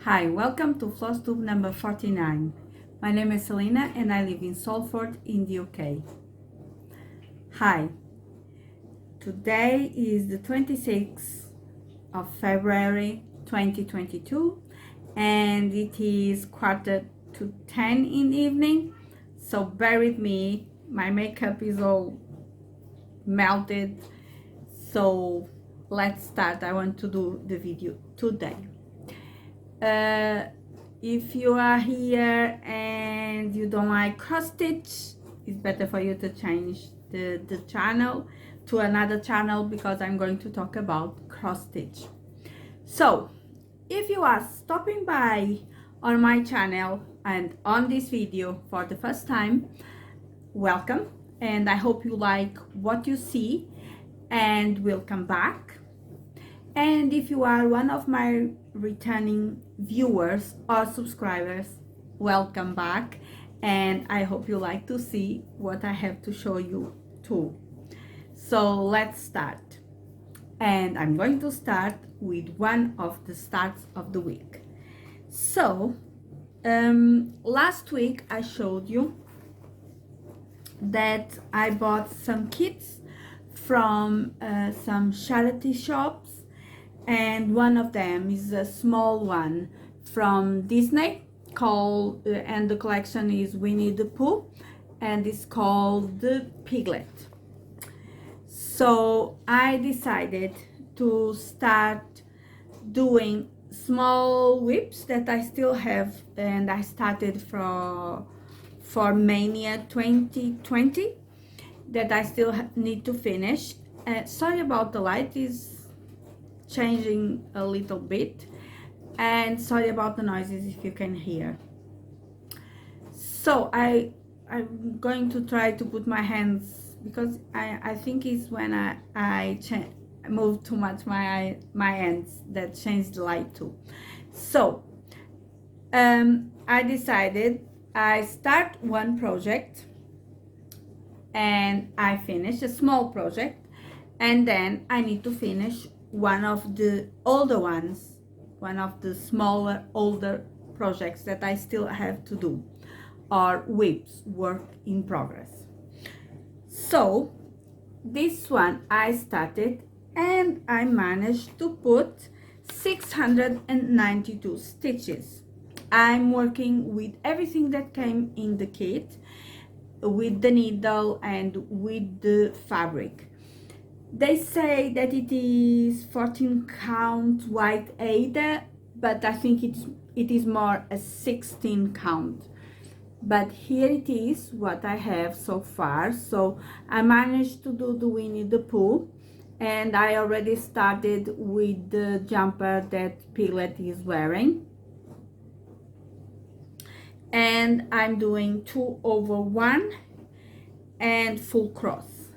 Hi, welcome to Flosstube number 49. My name is Celina and I live in Salford in the UK. Hi, today is the 26th of February 2022 and it is 9:45 in the evening, so bear with me, my makeup is all melted, so let's start. I want to do the video today. If you are here and you don't like cross stitch, it's better for you to change the channel to another channel because I'm going to talk about cross stitch. So if you are stopping by on my channel and on this video for the first time, welcome, and I hope you like what you see and will come back. And if you are one of my returning viewers or subscribers, welcome back, and I hope you like to see what I have to show you too. So let's start, and I'm going to start with one of the starts of the week. So last week I showed you that I bought some kits from some charity shops, and one of them is a small one from Disney called and the collection is Winnie the Pooh, and it's called the Piglet. So I decided to start doing small whips that I still have, and I started for Mania 2020 that I still need to finish. Sorry about the light, is changing a little bit, and sorry about the noises if you can hear. So I'm going to try to put my hands, because I think it's when I move too much my hands that change the light too. So I decided I start one project and I finish a small project, and then I need to finish one of the older ones, one of the smaller older projects that I still have to do, or whips, work in progress. So this one I started and I managed to put 692 stitches. I'm working with everything that came in the kit, with the needle and with the fabric. They say that it is 14 count white Aida, but I think it is more a 16 count. But here it is what I have so far. So I managed to do the Winnie the Pooh, and I already started with the jumper that Piglet is wearing. And I'm doing 2/1 and full cross.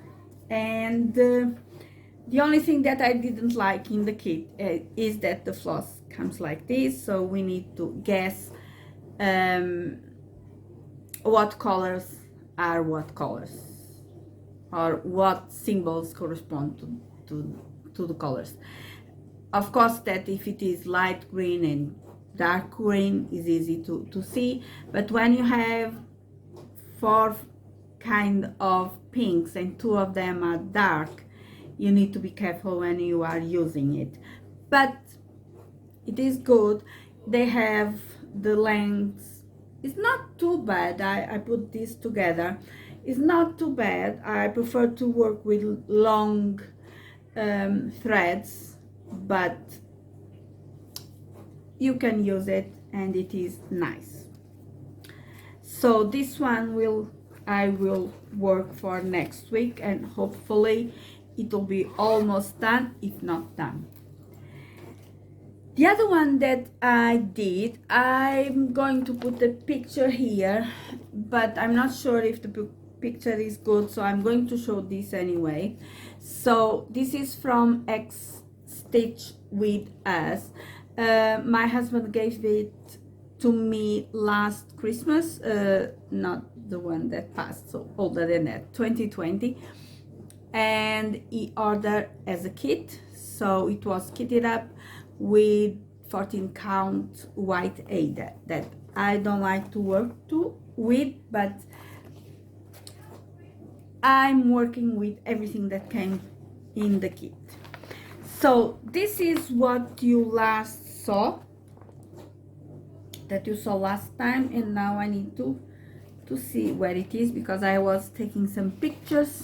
And the only thing that I didn't like in the kit is that the floss comes like this, so we need to guess what colors are what colors, or what symbols correspond to the colors. Of course, that if it is light green and dark green is easy to see, but when you have 4 kind of pinks and 2 of them are dark, you need to be careful when you are using it. But it is good. They have the length, it's not too bad. I put this together, it's not too bad. I prefer to work with long threads, but you can use it and it is nice. So this one I will work for next week, and hopefully it will be almost done, if not done. The other one that I did, I'm going to put a picture here, but I'm not sure if the picture is good, so I'm going to show this anyway. So this is from X Stitch With Us. My husband gave it to me last Christmas, not the one that passed, so older than that, 2020. And he ordered as a kit, so it was kitted up with 14 count white A that I don't like to work with, but I'm working with everything that came in the kit. So this is what you saw last time, and now I need to see where it is because I was taking some pictures.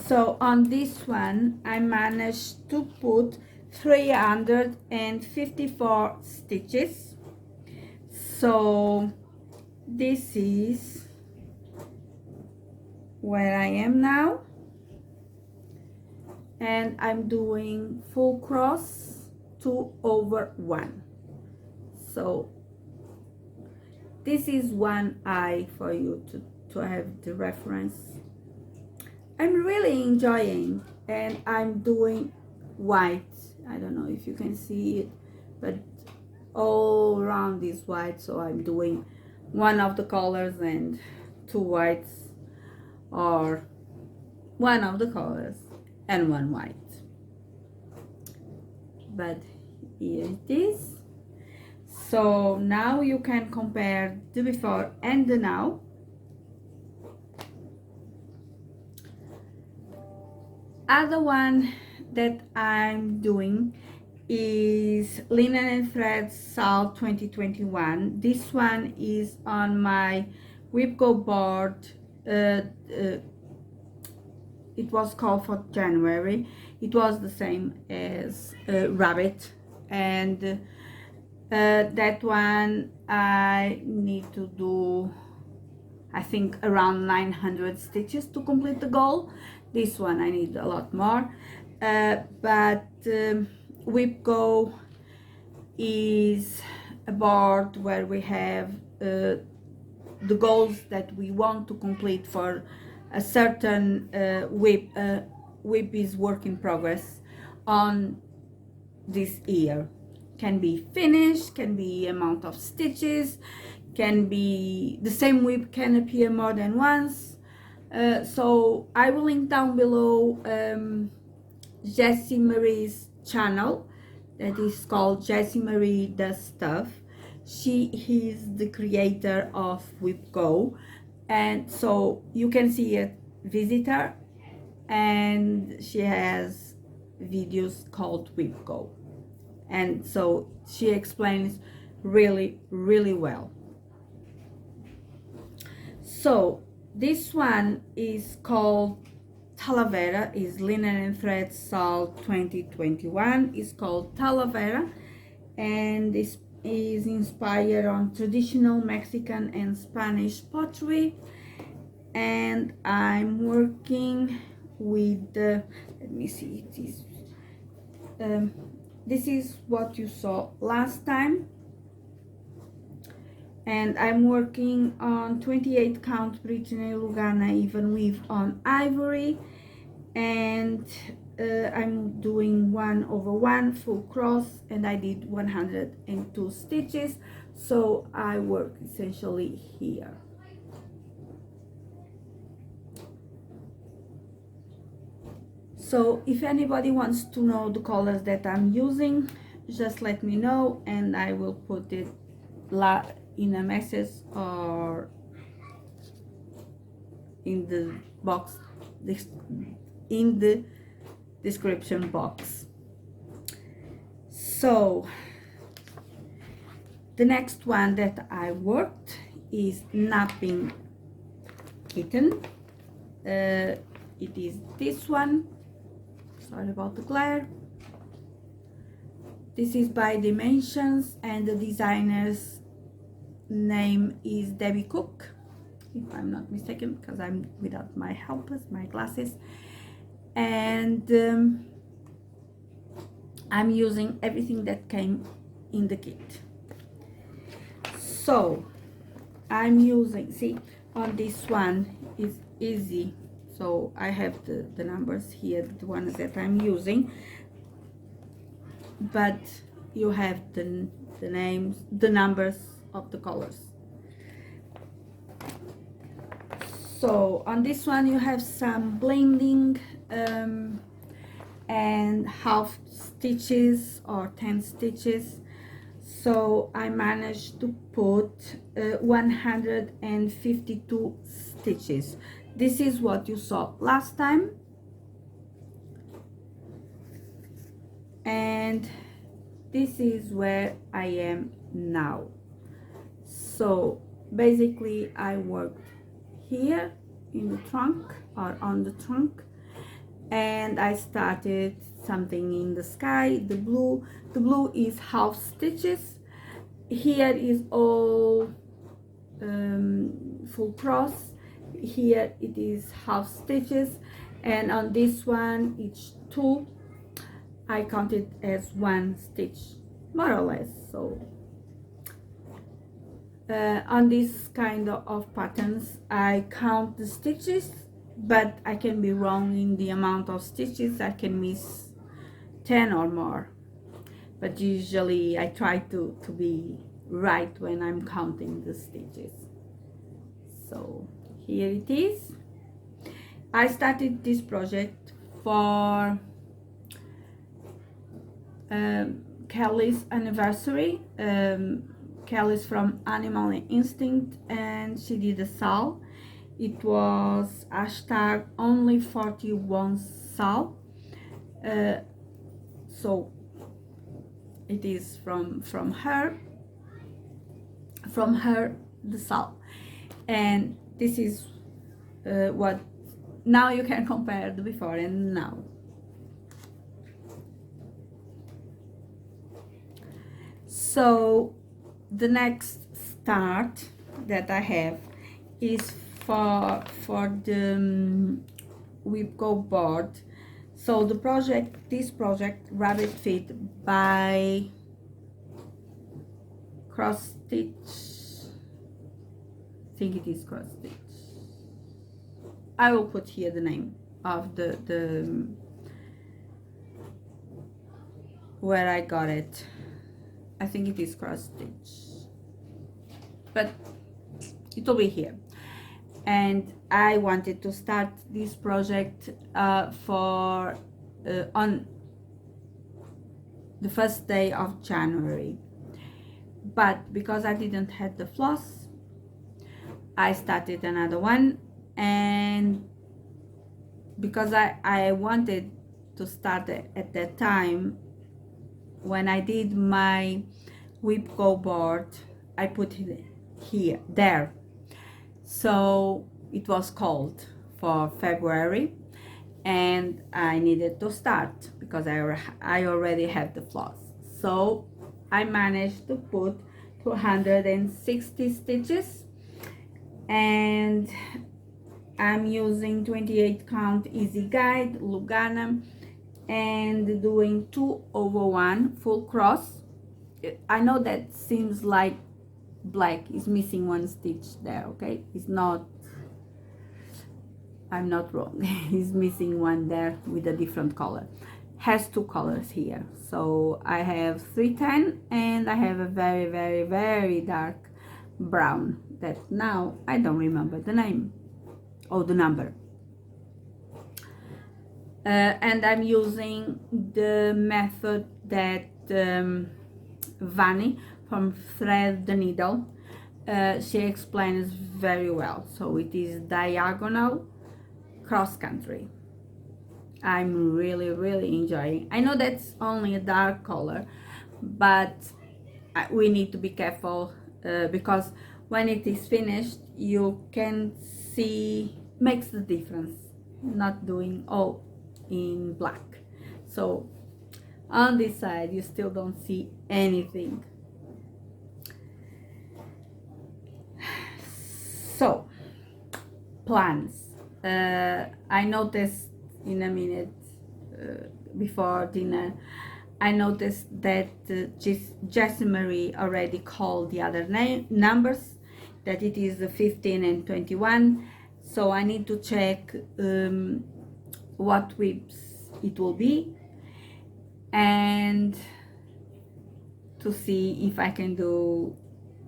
So on this one I managed to put 354 stitches. So this is where I am now, and I'm doing full cross 2/1. So this is one eye for you to have the reference. I'm really enjoying, and I'm doing white. I don't know if you can see it, but all around is white. So I'm doing one of the colors and 2 whites, or one of the colors and 1 white. But here it is. So now you can compare the before and the now. Other one that I'm doing is Linen and Thread Salt 2021. This one is on my Whipco board. It was called for January. It was the same as Rabbit, and that one I need to do, I think, around 900 stitches to complete the goal. This one I need a lot more, but Whipco is a board where we have the goals that we want to complete for a certain whip is work in progress on this year. Can be finished, can be amount of stitches, can be the same whip can appear more than once. So I will link down below Jessie Marie's channel that is called Jessie Marie Does Stuff. She is the creator of Whipco, and so you can see it, visit her, and she has videos called Whipco, and so she explains really well. So this one is called Talavera, is Linen and Thread Salt 2021, is called Talavera, and this is inspired on traditional Mexican and Spanish pottery. And I'm working with the, let me see, it is this is what you saw last time, and I'm working on 28 count Brittany Lugana even weave on ivory, and I'm doing 1/1 full cross, and I did 102 stitches, so I work essentially here. So if anybody wants to know the colors that I'm using, just let me know, and I will put it in a message or in the box, in the description box. So the next one that I worked is Napping Kitten. It is this one. Sorry about the glare. This is by Dimensions, and the designer's name is Debbie Cook, if I'm not mistaken, because I'm without my helpers, my glasses. And I'm using everything that came in the kit. So I'm using, see, on this one is easy. So I have the numbers here, the ones that I'm using, but you have the names, the numbers of the colors. So on this one you have some blending, and half stitches or 10 stitches. So I managed to put 152 stitches. This is what you saw last time, and this is where I am now. So basically I worked here in the trunk or on the trunk, and I started something in the sky. The blue is half stitches. Here is all full cross. Here it is half stitches, and on this one each two I counted as one stitch, more or less. So on this kind of patterns I count the stitches, but I can be wrong in the amount of stitches. I can miss 10 or more, but usually I try to be right when I'm counting the stitches. So here it is. I started this project for Kelly's anniversary. Kelly's from Animal Instinct, and she did a SAL. It was hashtag only 41 SAL. So it is from her the SAL, and this is what now you can compare the before and now. So the next start that I have is for the whipco board. So this project Rabbit Feet by Cross Stitch, I think it is Cross Stitch. I will put here the name of the where I got it. I think it is Cross Stitch, but it will be here. And I wanted to start this project on the first day of January, but because I didn't have the floss, I started another one. And because I wanted to start at that time, when I did my whipco board, I put it there. So it was called for February, and I needed to start because I already have the floss. So I managed to put 260 stitches, and I'm using 28 count easy guide Lugana and doing 2/1 full cross. I know that seems like black is missing one stitch there, okay? It's not, I'm not wrong. It's missing one there with a different color. Has two colors here. So I have 310 and I have a very, very, very dark brown that now I don't remember the name or the number. And I'm using the method that Vani from Thread the Needle, she explains very well. So it is diagonal cross country. I'm really, really enjoying. I know that's only a dark color, but we need to be careful because when it is finished, you can see, makes the difference, not doing all in black. So on this side you still don't see anything. So plans, I noticed in a minute before dinner, I noticed that Jessie Marie already called the other numbers, that it is 15 and 21. So I need to check what whips it will be, and to see if I can do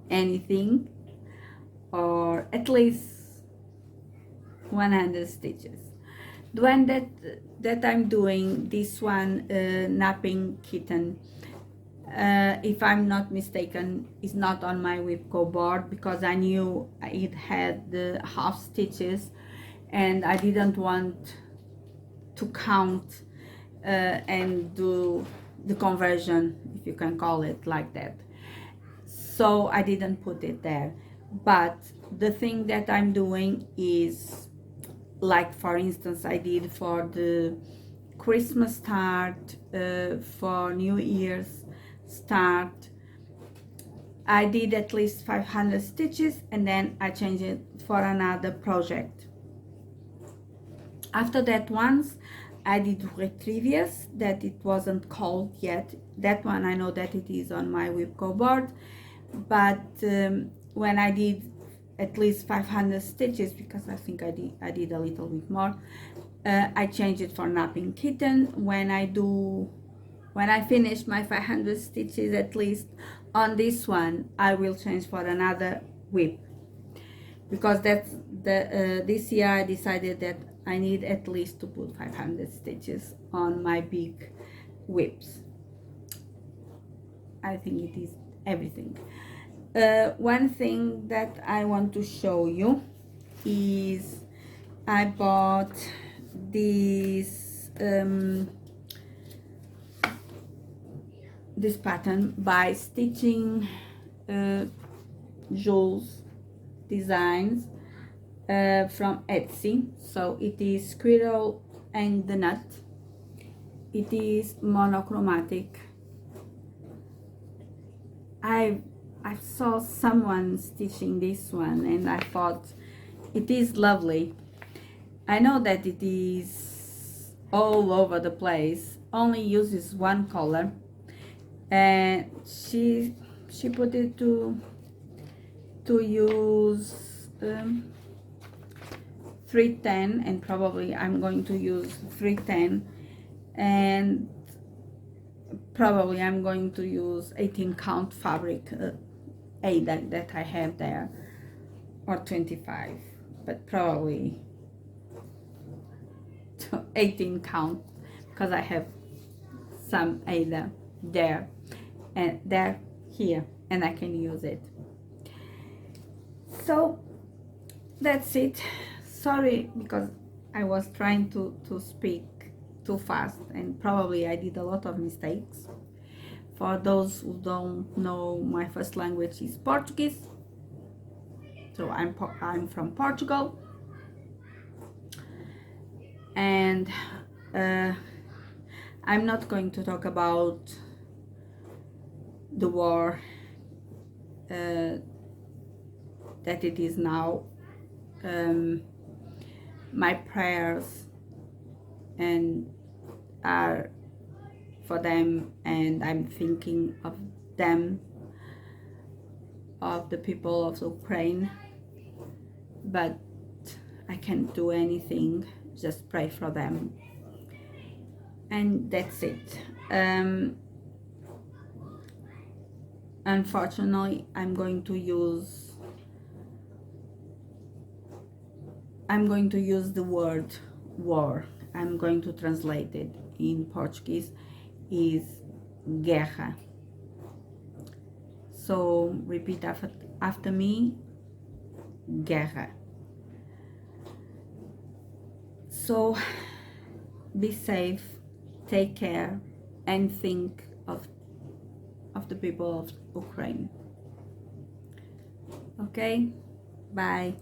anything, or at least 100 stitches. The one that that I'm doing this one, napping kitten, if I'm not mistaken, is not on my whipco board, because I knew it had the half stitches and I didn't want to count and do the conversion, if you can call it like that. So I didn't put it there. But the thing that I'm doing is, like for instance, I did for the Christmas start, for New Year's start, I did at least 500 stitches, and then I changed it for another project. After that, once I did retrievers that it wasn't called yet. That one I know that it is on my whipco board, but when I did at least 500 stitches, because I think I did a little bit more, I changed it for napping kitten. When I finish my 500 stitches at least on this one, I will change for another whip, because that's the this year I decided that I need at least to put 500 stitches on my big whips. I think it is everything. One thing that I want to show you is I bought this this pattern by Stitching Jules Designs from Etsy. So it is Squirrel and the Nut. It is monochromatic. I saw someone stitching this one and I thought it is lovely. I know that it is all over the place, only uses one color, and she put it to use 310, and probably I'm going to use 310, and probably I'm going to use 18 count fabric that I have there, or 25, but probably 18 count, because I have some Ada there and there here, and I can use it. So that's it. Sorry, because I was trying to speak too fast, and probably I did a lot of mistakes. For those who don't know, my first language is Portuguese, so I'm from Portugal, and I'm not going to talk about the war that it is now. My prayers and are for them, and I'm thinking of them, of the people of Ukraine, but I can't do anything, just pray for them, and that's it. Unfortunately, I'm going to use the word war. I'm going to translate it in Portuguese, is guerra. So repeat after me, guerra. So be safe, take care, and think of the people of Ukraine. Okay, bye.